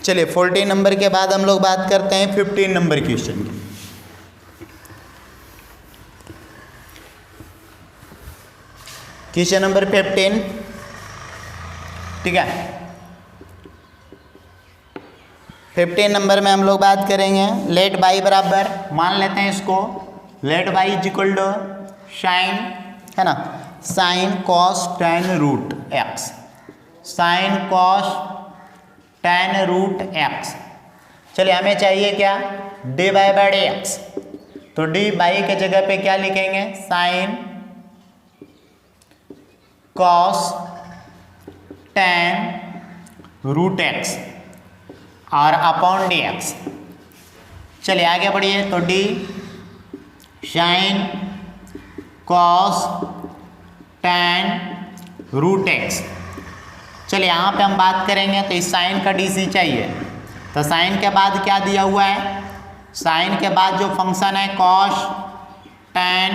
चलिए 14 नंबर के बाद हम लोग बात करते हैं 15 नंबर क्वेश्चन की। क्वेश्चन नंबर 15, ठीक है। 15 नंबर में हम लोग बात करेंगे लेट बाई बराबर, मान लेते हैं इसको let y is equal to sine है ना sine cos tan root x, sine cos tan root x. चलिए हमें चाहिए क्या डी बाई डी एक्स, तो डी बाई के जगह पे क्या लिखेंगे sine cos tan root x और अपॉन डी एक्स। चलिए आगे बढ़िए, तो D sine cos tan root x. चलिए यहाँ पे हम बात करेंगे तो इस साइन का डी सी चाहिए, तो साइन के बाद क्या दिया हुआ है, साइन के बाद जो फंक्शन है कॉस टेन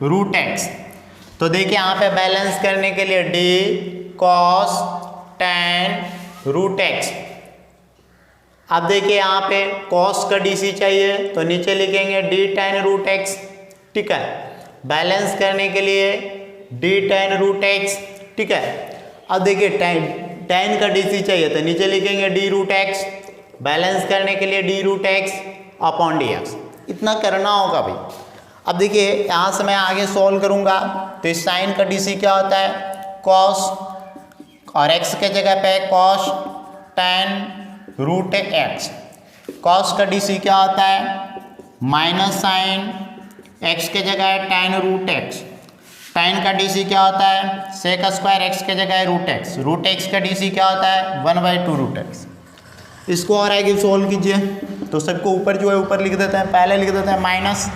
रूट एक्स। तो देखिए यहाँ पे बैलेंस करने के लिए d cos tan root x. अब देखिए यहाँ पे कॉस का डी सी चाहिए तो नीचे लिखेंगे डी टेन रूट एक्स, ठीक है। बैलेंस करने के लिए डी टेन रूट एक्स, ठीक है। अब देखिए tan का DC चाहिए तो नीचे लिखेंगे d रूट एक्स, बैलेंस करने के लिए d root x upon dx। इतना करना होगा भाई। अब देखिए यहाँ से मैं आगे सॉल्व करूँगा तो इस साइन का DC क्या होता है cos, और x के जगह पे cos tan root x. cos का DC क्या होता है माइनस साइन, x के जगह है tan रूट एक्स। tan का DC क्या होता है सेक स्क्वायर, x के जगह है रूट एक्स। रूट एक्स का DC क्या होता है 1/2 रूट एक्स। इसको और आगे सोल्व कीजिए तो सबको ऊपर जो है ऊपर लिख देते हैं, पहले लिख देते हैं minus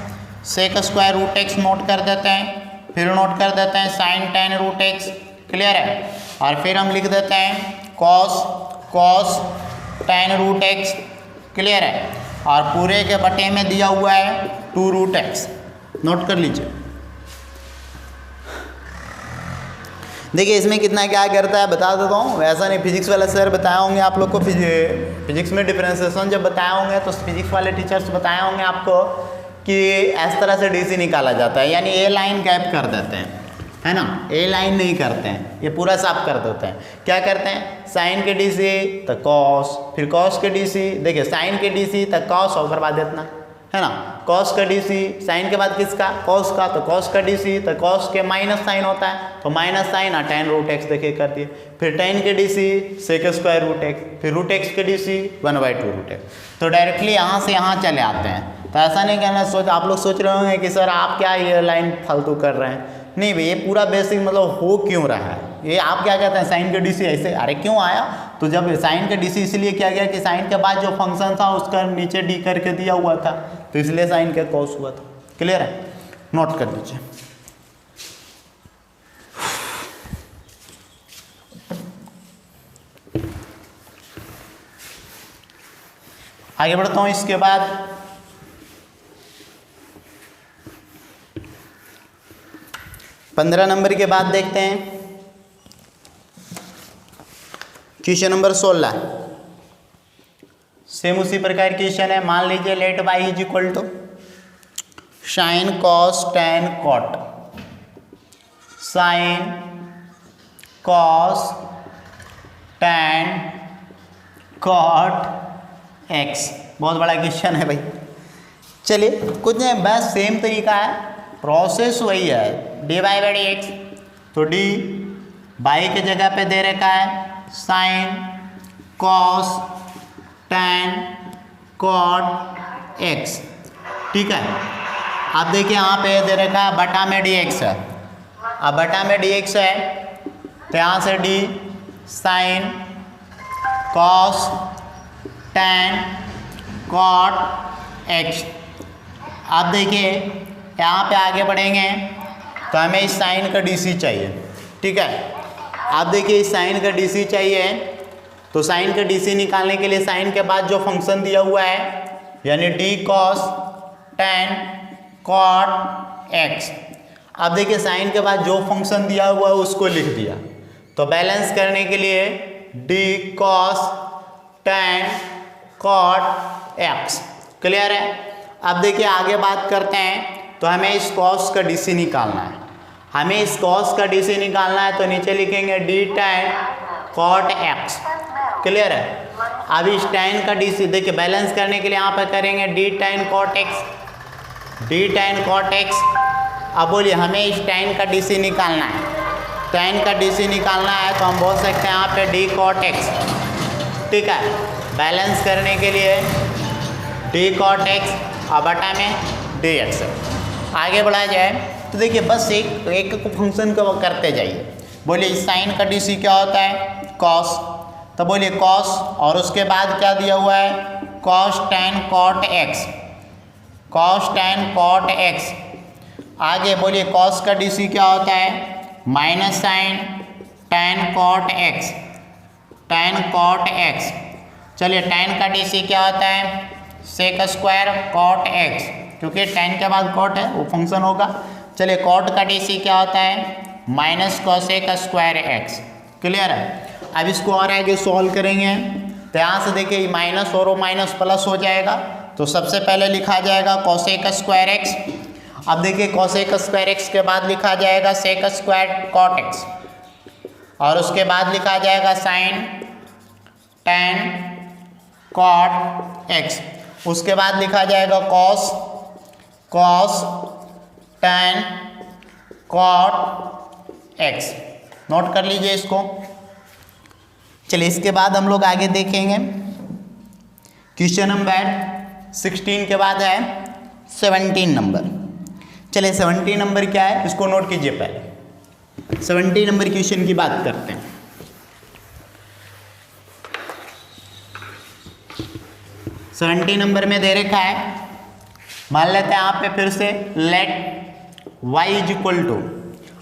sec square root x note कर देते हैं, फिर नोट कर देते हैं sine tan root x, clear है। और फिर हम लिख देते हैं cos tan root x, clear है। और पूरे के बटे में दिया हुआ है 2 रूट एक्स, नोट कर लीजिए। देखिए इसमें कितना क्या करता है बता देता हूँ, वैसा नहीं फिजिक्स वाले सर बताए होंगे आप लोग को, फिजिक्स में डिफरेंशिएशन जब बताए होंगे तो फिजिक्स वाले टीचर्स बताए होंगे आपको कि इस तरह से DC निकाला जाता है, यानी ए लाइन गैप कर देते हैं, है ना। ए लाइन नहीं करते हैं, ये पूरा साफ कर देते हैं। क्या करते हैं साइन के DC तो कॉस, फिर कॉस के DC, देखिए साइन के DC तो कॉस और बाद इतना, है ना। कॉस का DC साइन के बाद किसका कॉस का, तो कॉस का DC तो कॉस के माइनस साइन होता है तो माइनस साइन और tan रूट एक्स देखिए कर दिए। फिर tan के DC sec square root x, फिर रूट एक्स के DC 1/2 रूट एक्स। तो डायरेक्टली यहाँ से यहाँ चले आते हैं। तो ऐसा नहीं कहना आप लोग सोच रहे होंगे कि सर आप क्या ये लाइन फालतू कर रहे हैं, नहीं भाई ये पूरा बेसिक मतलब हो क्यों रहा है। ये आप क्या कहते हैं साइन का DC ऐसे अरे क्यों आया, तो जब साइन का DC इसलिए किया गया कि साइन के बाद जो फंक्शन था उसका नीचे d करके दिया हुआ था तो इसलिए साइन का कॉस हुआ था, क्लियर है, नोट कर लीजिए। आगे बढ़ता हूँ। इसके बाद पंद्रह नंबर के बाद देखते हैं क्वेश्चन नंबर 16। सेम उसी प्रकार क्वेश्चन है। मान लीजिए let y is equal to sine cos tan cot, sine cos tan cot x। बहुत बड़ा क्वेश्चन है भाई। चलिए कुछ नहीं, बस सेम तरीका है, प्रोसेस वही है, dy/dx। तो d बाई के जगह पे दे रखा है sine cos tan cot x, ठीक है। अब देखिए यहाँ पे दे रखा है बटा में dx है। अब बटा में dx है तो यहाँ से d sine cos tan cot x। अब देखिए यहाँ पे आगे बढ़ेंगे तो हमें इस साइन का DC चाहिए, ठीक है। आप देखिए इस साइन का DC चाहिए तो साइन का DC निकालने के लिए साइन के बाद जो फंक्शन दिया हुआ है यानी d cos tan cot x। अब देखिए साइन के बाद जो फंक्शन दिया हुआ है उसको लिख दिया, तो बैलेंस करने के लिए d cos tan cot x, clear है। अब देखिए आगे बात करते हैं तो हमें इस cos का DC निकालना है। हमें इस cos का DC निकालना है तो नीचे लिखेंगे d tan cot x, clear है। अब इस tan का DC देखिए बैलेंस करने के लिए यहाँ पर करेंगे d tan cot x, d tan cot x। अब बोलिए हमें इस tan का DC निकालना है, tan का DC निकालना है तो हम बोल सकते हैं यहाँ पे d cot x, ठीक है। बैलेंस करने के लिए d cot x और बटा में dx। आगे बढ़ा जाए तो देखिए बस एक फंक्शन को करते जाइए। बोलिए साइन का DC क्या होता है cos, तो बोलिए cos और उसके बाद क्या दिया हुआ है cos tan cot x, cos tan cot x। आगे बोलिए cos का DC क्या होता है minus sine tan cot x, tan cot x। चलिए tan का DC क्या होता है सेक स्क्वायर cot x, क्योंकि tan के बाद cot है वो फंक्शन होगा। चलिए cot का DC क्या होता है minus cosec square x, clear है। अब इसको और आगे सॉल्व करेंगे तो यहाँ से देखिए माइनस और माइनस प्लस हो जाएगा, तो सबसे पहले लिखा जाएगा cosec स्क्वायर x। अब देखिए cosec स्क्वायर x के बाद लिखा जाएगा sec स्क्वायर cot x, और उसके बाद लिखा जाएगा साइन tan cot x, उसके बाद लिखा जाएगा cos tan cot x। Note कर लीजिए इसको। चलिए इसके बाद हम लोग आगे देखेंगे क्वेश्चन नंबर 16 के बाद है 17 नंबर। चलिए 17 नंबर क्या है इसको नोट कीजिए। पहले 17 नंबर क्वेश्चन की बात करते हैं। 17 नंबर में दे रखा है, मान लेते हैं यहाँ पे फिर से let y is equal to,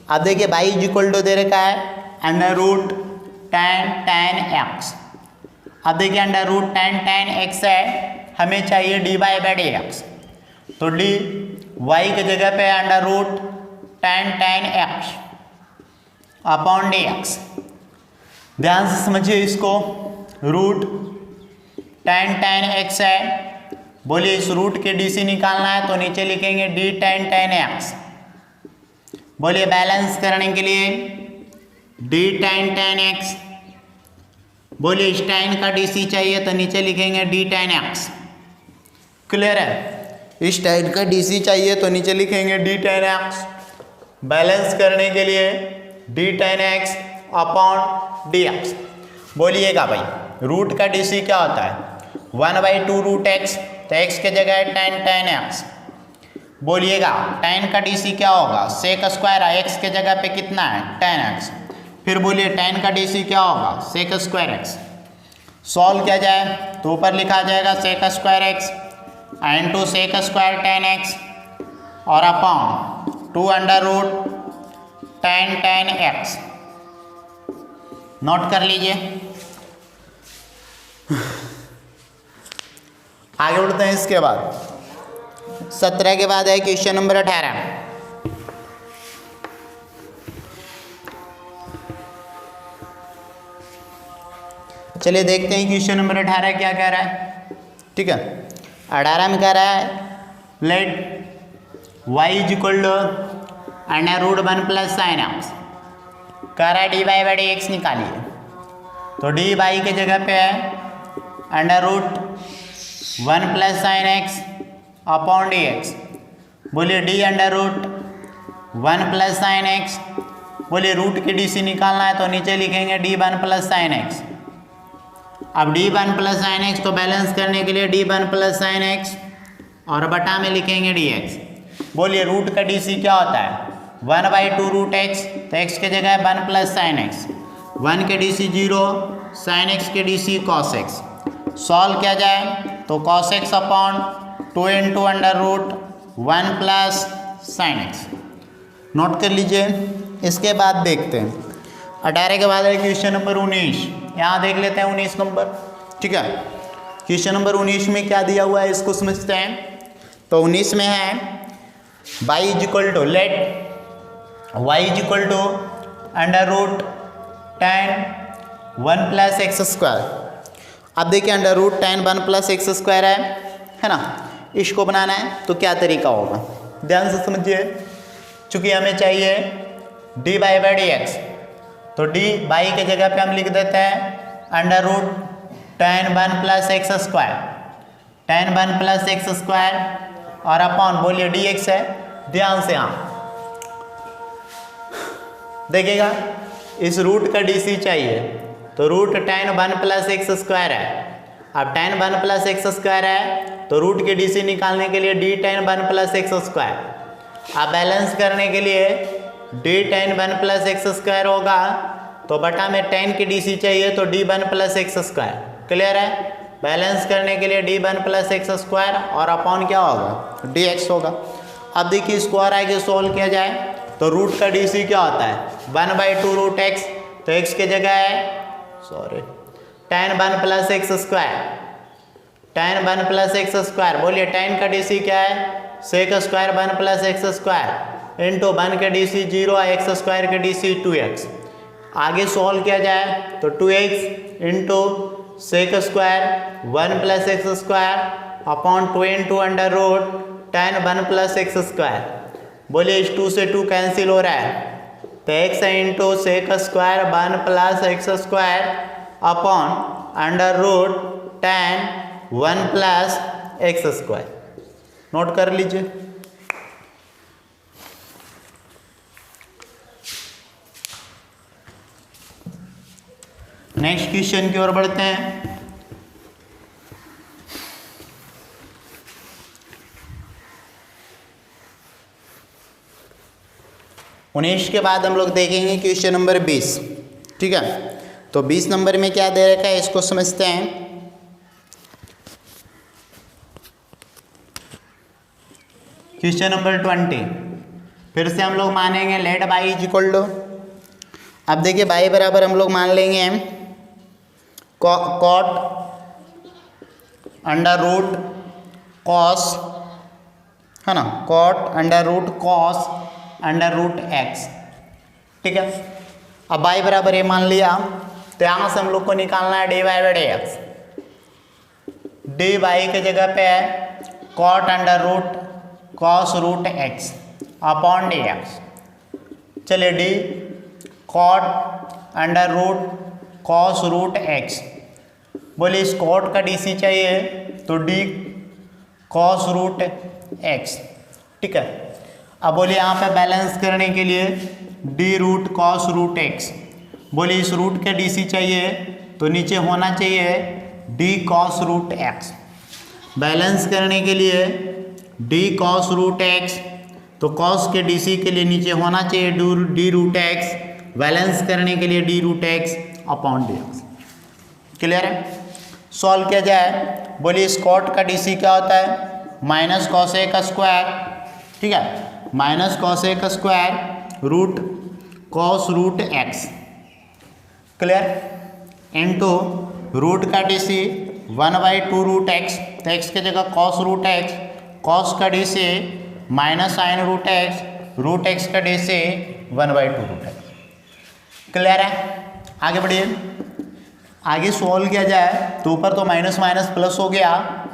अब देखिए y इज इक्वल टू दे रखा है अंडर रूट tan x। अब देखिए अंडर रूट tan x है, हमें चाहिए dy बाई dx, तो dy के जगह पे under root tan x upon dx। ध्यान से समझिए इसको, रूट tan x है, बोलिए इस रूट के DC निकालना है तो नीचे लिखेंगे d tan x। बोलिए बैलेंस करने के लिए d tan x, बोलिए इस tan का DC चाहिए तो नीचे लिखेंगे d tan x। क्लियर है? इस tan का DC चाहिए तो नीचे लिखेंगे d tan x। बैलेंस करने के लिए d tan x upon dx। बोलिएगा भाई रूट का DC क्या होता है 1/2 रूट x, तो x के जगह है tan x। बोलिएगा tan का DC क्या होगा sec स्क्वायर, x के जगह पे कितना है tan x। फिर बोलिए tan का DC क्या होगा sec स्क्वायर x। सॉल्व किया जाए तो ऊपर लिखा जाएगा sec square x into sec square tan x और upon 2 under root tan x। Note कर लीजिए। आगे बढ़ते हैं। इसके बाद 17 के बाद है क्वेश्चन नंबर 18। चलिए देखते हैं क्वेश्चन नंबर 18 क्या कह रहा है। ठीक है, 18 में कह रहा है let y is equal to under root 1 plus sine x. कह रहा है डी बाई dx निकालिए, तो डी बाई के जगह पे है under root 1 plus sine x upon dx। बोलिए d under root 1 plus sine x, बोलिए रूट के DC निकालना है तो नीचे लिखेंगे d1 प्लस साइन एक्स। अब d1 प्लस साइन एक्स तो बैलेंस करने के लिए d1 प्लस साइन एक्स और बटा में लिखेंगे dx। बोलिए रूट का DC क्या होता है 1/2 रूट x, तो x के जगह है 1 प्लस साइन एक्स। 1 के DC 0, साइन एक्स के DC cos x। सॉल्व किया जाए तो cos x upon 2 into under root 1 plus sine x. Note कर लीजिए। इसके बाद देखते हैं 18 के बाद है क्वेश्चन नंबर 19। यहाँ देख लेते हैं 19 नंबर। ठीक है, क्वेश्चन नंबर 19 में क्या दिया हुआ है इसको समझते हैं। तो 19 में है y is equal to let y is equal to under root tan 1 plus x square. अब देखिए under root tan 1 plus x square है ना, इसको बनाना है तो क्या तरीका होगा ध्यान से समझिए। चूंकि हमें चाहिए डी बाई dx, तो डी बाई के जगह पे हम लिख देते हैं under root tan 1 plus x square, tan 1 plus x square और अपॉन बोलिए dx है। ध्यान से हाँ देखिएगा, इस रूट का DC चाहिए तो root tan 1 plus x square है। अब tan 1 प्लस एक्स स्क्वायर है तो रूट के DC निकालने के लिए d tan 1 plus x square. अब बैलेंस करने के लिए d tan 1 plus x square होगा तो बटा में tan के DC चाहिए तो d1 plus x square. Clear है? बैलेंस करने के लिए d1 प्लस एक्स स्क्वायर और अपॉन क्या होगा dx होगा। अब देखिए स्क्वायर आगे सोल्व किया जाए तो रूट का DC क्या होता है 1/2 रूट x, तो x के जगह है tan 1 plus x square, tan 1 plus x square. बोलिए tan का DC क्या है sec square 1 plus x square into 1 के DC 0, एक्स स्क्वायर के DC 2x। आगे सॉल्व किया जाए तो 2x into sec square 1 plus x square upon 2 into under root tan 1 plus x square. बोलिए इस 2 से 2 कैंसिल हो रहा है तो x into sec square 1 plus x square upon under root tan 1 plus x square. Note कर लीजिए। Next question की ओर बढ़ते हैं। उन्नीस के बाद हम लोग देखेंगे क्वेश्चन नंबर 20। ठीक है, तो 20 नंबर में क्या दे रखा है इसको समझते हैं। क्वेश्चन नंबर 20 फिर से हम लोग मानेंगे let y is equal to, अब देखिए बाई बराबर हम लोग मान लेंगे कॉट अंडर रूट कॉस, है ना, cot under root cos under root x. ठीक है, अब बाई बराबर ये मान लिया, तो यहाँ से हम लोग को निकालना है d y by d x. D y के जगह पे है cot under root cos root x upon D x. चलिए d cot under root cos root x, बोलिए इस कॉट का डीसी चाहिए तो डी कॉस रूट एक्स। ठीक है, अब बोलिए यहाँ पे बैलेंस करने के लिए d root cos root x, बोलिए इस रूट के डीसी चाहिए तो नीचे होना चाहिए d cos root x. Balance करने के लिए डी कॉस रूट एक्स, तो कॉस के डीसी के लिए नीचे होना चाहिए डी रूट एक्स, बैलेंस करने के लिए d root x upon D x. Clear है? सॉल्व किया जाए, बोलिए इस कॉट का डीसी क्या होता है माइनस कॉस ए का स्क्वायर। ठीक है, माइनस कॉस ए का square root cos root x. Clear? Into root का डीसी 1/2 रूट एक्स, तो एक्स की जगह कॉस रूट एक्स, कॉस का DC minus sine root x का डीसी 1/2 रूट एक्स। क्लियर है? आगे बढ़िए, आगे सॉल्व किया जाए तो ऊपर तो माइनस माइनस प्लस हो गया,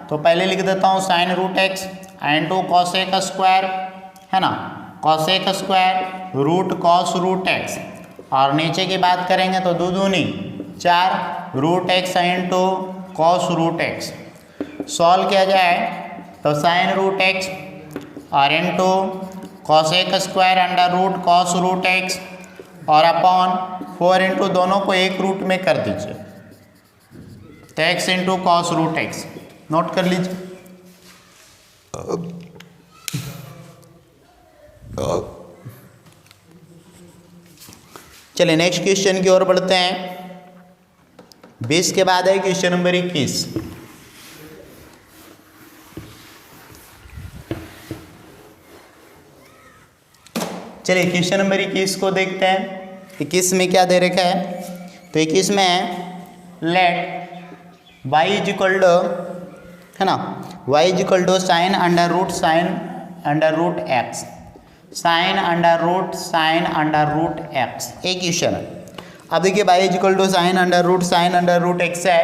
तो पहले लिख देता हूँ sine root x into cos a का स्क्वायर, है ना, कॉस ए का square root cos root x, और नीचे की बात करेंगे तो दो दूनी 4 root x into cos root x. Solve किया जाए तो साइन रूट एक्स और इंटू कॉस ए का square under root cos root x और अपॉन 4 इंटू दोनों को एक रूट में कर दीजिए, तो x into cos root x. Note कर लीजिए। चलिए नेक्स्ट क्वेश्चन की ओर बढ़ते हैं। 20 के बाद है क्वेश्चन नंबर 21। चलिए क्वेश्चन नंबर 21 को देखते हैं। 21 में क्या दे रखा है, तो 21 में let y is equal to, है ना, y is equal to sine under root x, sine under root x. एक क्वेश्चन है। अब देखिए y is equal to sine under root x है,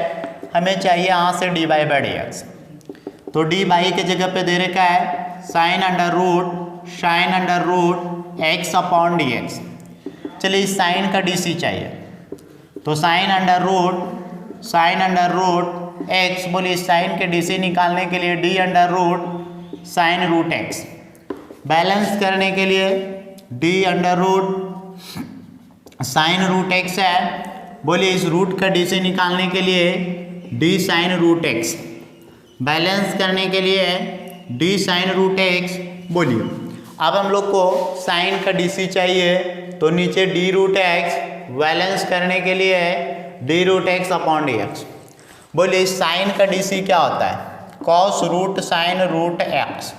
हमें चाहिए यहाँ से d y by d x, तो डी वाई के जगह पे दे रखा है sine under root x upon D x. चलिए इस साइन का डीसी चाहिए, तो साइन अंडर रूट एक्स, बोलिए साइन के डीसी निकालने के लिए d under root sine root x, balance करने के लिए d under root sine root x है, बोलिए इस रूट का डीसी निकालने के लिए d sine root x, balance करने के लिए डी साइन रूट एक्स। बोलिए अब हम लोग को साइन का डीसी चाहिए, तो नीचे डी रूट एक्स, बैलेंस करने के लिए d root x upon D x. बोलिए साइन का डीसी क्या होता है, cos root sine root x.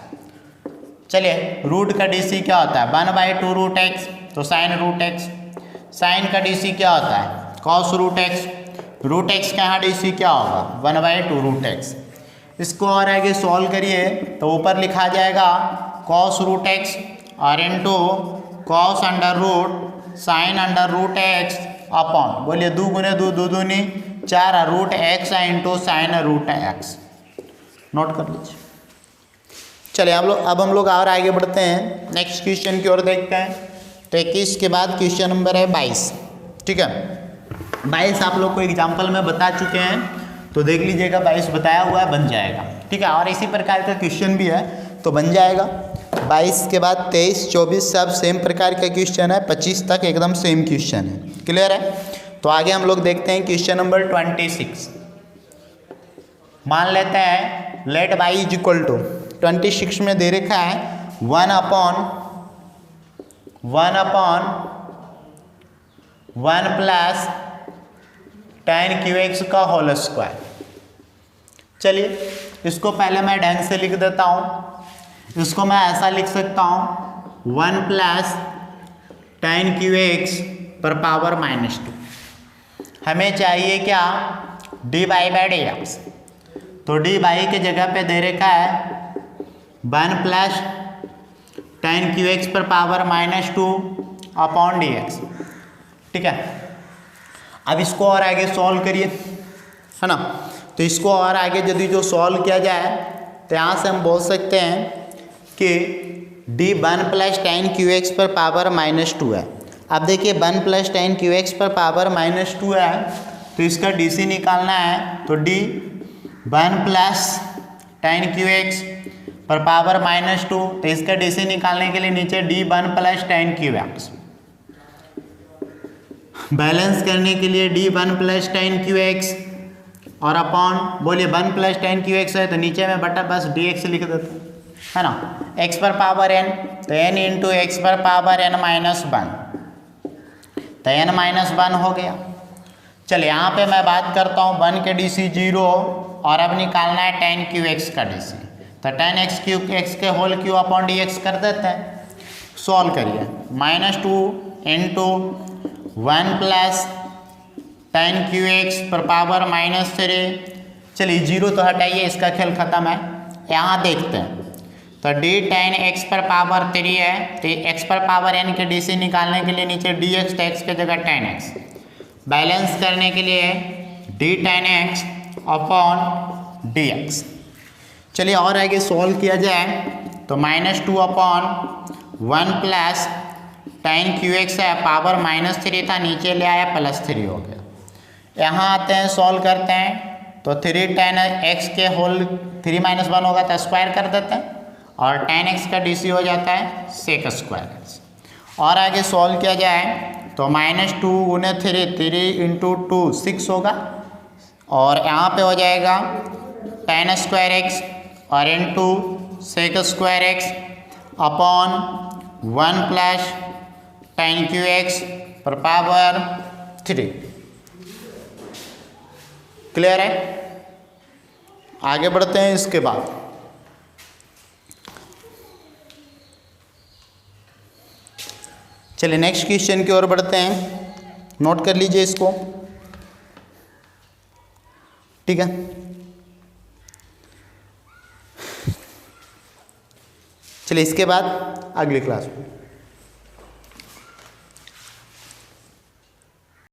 चलिए रूट का डीसी क्या होता है 1/2 रूट एक्स, तो साइन रूट एक्स। साइन का डीसी क्या होता है कॉस रूट एक्स का यहाँ डीसी क्या होगा 1/2 रूट एक्स। इसको और आगे सॉल्व करिए तो ऊपर लिखा जाएगा कॉस रूट एक्स और into cos under root sine under root x upon, बोलिए 2 गुने 2 2 दूनी 4 root x into sine root x. Note कर लीजिए। चलिए अब हम लोग और आगे बढ़ते हैं, नेक्स्ट क्वेश्चन की ओर देखते हैं। तो 21 के बाद क्वेश्चन नंबर है 22। ठीक है, 22 आप लोग को एग्जाम्पल में बता चुके हैं, तो देख लीजिएगा 22 बताया हुआ है, बन जाएगा। ठीक है, और इसी प्रकार का क्वेश्चन भी है तो बन जाएगा। 22 के बाद 23, 24 सब सेम प्रकार का क्वेश्चन है, 25 तक एकदम सेम क्वेश्चन है। क्लियर है? तो आगे हम लोग देखते हैं क्वेश्चन नंबर 26। मान लेते हैं let y is equal to 26 में दे रखा है 1 अपॉन 1 प्लस tan QX का होल स्क्वायर। चलिए इसको पहले मैं ढंग से लिख देता हूँ। इसको मैं ऐसा लिख सकता हूँ 1 प्लस tan QX पर पावर -2। हमें चाहिए क्या? dy by dx। तो dy के जगह पे दे रखा है 1 प्लस tan QX पर पावर -2 अपॉन dx। ठीक है, अब इसको और आगे सॉल्व करिए, है ना। तो इसको और आगे यदि जो सॉल्व किया जाए तो यहाँ से हम बोल सकते हैं कि d 1 प्लस tan QX पर पावर -2 है। अब देखिए 1 प्लस tan QX पर पावर -2 है, तो इसका DC निकालना है। तो d 1 प्लस tan QX पर पावर -2, तो इसका DC निकालने के लिए नीचे d 1 plus tan QX, balance करने के लिए d 1 प्लस tan QX और अपॉन, बोलिए 1 प्लस tan QX है तो नीचे में बटा बस dx लिख देते हैं, है ना। x पर पावर n, तो n इंटू एक्स पर पावर n माइनस 1, तो n माइनस 1 हो गया। चलिए यहाँ पे मैं बात करता हूँ 1 के DC 0 और अब निकालना है tan QX का DC। तो tan x के होल क्यू अपॉन dx कर देते हैं। सॉल्व करिए, -2 इंटू 1 प्लस tan QX पर पावर -3। चलिए 0 तो हटाइए, इसका खेल खत्म है। यहाँ देखते हैं तो d tan x पर पावर 3 है, तो x पर पावर n के DC निकालने के लिए नीचे dx, तो x के जगह tan x, बैलेंस करने के लिए d tan x upon dx। चलिए और आगे सॉल्व किया जाए तो -2 अपॉन 1 प्लस tan QX है, पावर -3 था, नीचे ले आया +3 हो गया। यहाँ आते हैं सॉल्व करते हैं तो 3 tan x के होल 3 - 1 होगा तो स्क्वायर कर देते हैं, और tan x का DC हो जाता है सेक स्क्वायर। और आगे सॉल्व किया जाए तो -2 गुने 3 इंटू 2 6 होगा, और यहाँ पे हो जाएगा tan स्क्वायर x और into sec square x upon 1 plus tan QX पर पावर 3। क्लियर है? आगे बढ़ते हैं। इसके बाद चलिए नेक्स्ट क्वेश्चन की ओर बढ़ते हैं, नोट कर लीजिए इसको। ठीक है, चलिए इसके बाद अगली क्लास में